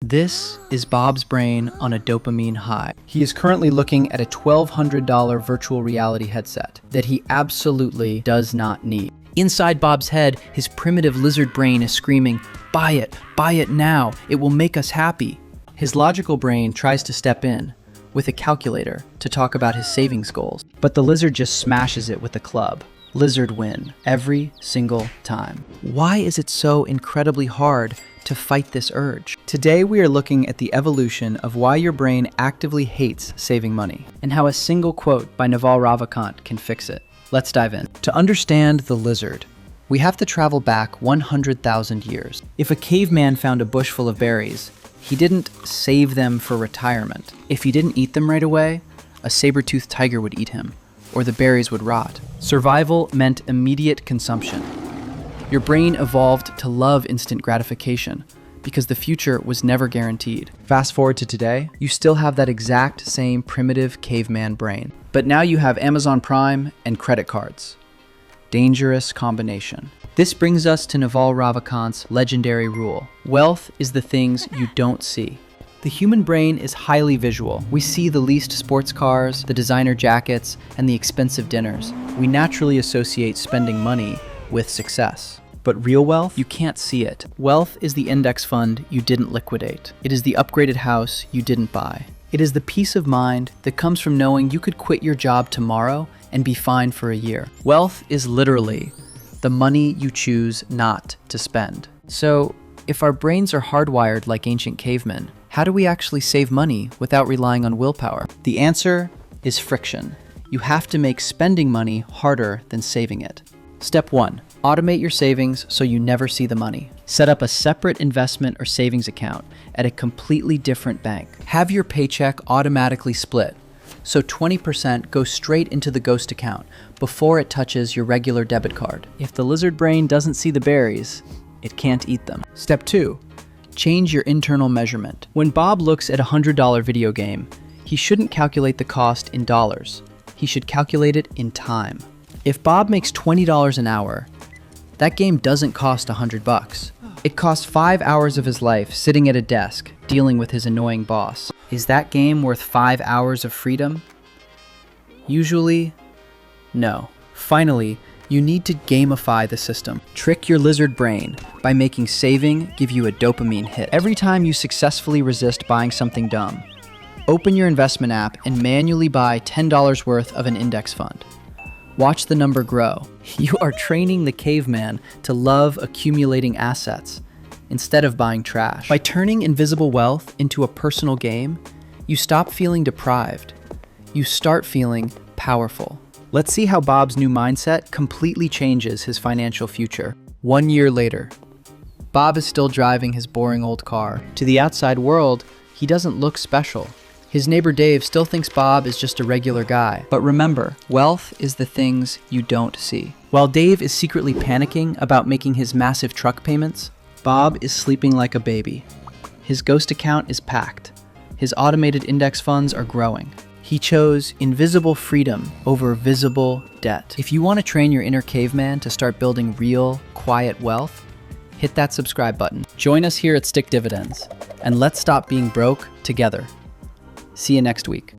This is Bob's brain on a dopamine high. He is currently looking at a $1,200 virtual reality headset that he absolutely does not need. Inside Bob's head, his primitive lizard brain is screaming, buy it now, it will make us happy. His logical brain tries to step in with a calculator to talk about his savings goals, but the lizard just smashes it with a club. Lizard win every single time. Why is it so incredibly hard to fight this urge? Today we are looking at the evolution of why your brain actively hates saving money and how a single quote by Naval Ravikant can fix it. Let's dive in. To understand the lizard, we have to travel back 100,000 years. If a caveman found a bush full of berries, he didn't save them for retirement. If he didn't eat them right away, a saber-toothed tiger would eat him, or the berries would rot. Survival meant immediate consumption. Your brain evolved to love instant gratification because the future was never guaranteed. Fast forward to today, you still have that exact same primitive caveman brain. But now you have Amazon Prime and credit cards. Dangerous combination. This brings us to Naval Ravikant's legendary rule. Wealth is the things you don't see. The human brain is highly visual. We see the leased sports cars, the designer jackets, and the expensive dinners. We naturally associate spending money with success. But real wealth, you can't see it. Wealth is the index fund you didn't liquidate. It is the upgraded house you didn't buy. It is the peace of mind that comes from knowing you could quit your job tomorrow and be fine for a year. Wealth is literally the money you choose not to spend. So, if our brains are hardwired like ancient cavemen, how do we actually save money without relying on willpower? The answer is friction. You have to make spending money harder than saving it. Step 1. Automate your savings so you never see the money. Set up a separate investment or savings account at a completely different bank. Have your paycheck automatically split, so 20% goes straight into the ghost account before it touches your regular debit card. If the lizard brain doesn't see the berries, it can't eat them. Step 2. Change your internal measurement. When Bob looks at a $100 video game, he shouldn't calculate the cost in dollars. He should calculate it in time. If Bob makes $20 an hour, that game doesn't cost $100. It costs 5 hours of his life sitting at a desk, dealing with his annoying boss. Is that game worth 5 hours of freedom? Usually, no. Finally, you need to gamify the system. Trick your lizard brain by making saving give you a dopamine hit. Every time you successfully resist buying something dumb, open your investment app and manually buy $10 worth of an index fund. Watch the number grow. You are training the caveman to love accumulating assets instead of buying trash. By turning invisible wealth into a personal game, you stop feeling deprived. You start feeling powerful. Let's see how Bob's new mindset completely changes his financial future. 1 year later, Bob is still driving his boring old car. To the outside world, he doesn't look special. His neighbor Dave still thinks Bob is just a regular guy. But remember, wealth is the things you don't see. While Dave is secretly panicking about making his massive truck payments, Bob is sleeping like a baby. His ghost account is packed. His automated index funds are growing. He chose invisible freedom over visible debt. If you want to train your inner caveman to start building real, quiet wealth, hit that subscribe button. Join us here at Stick Dividends, and let's stop being broke together. See you next week.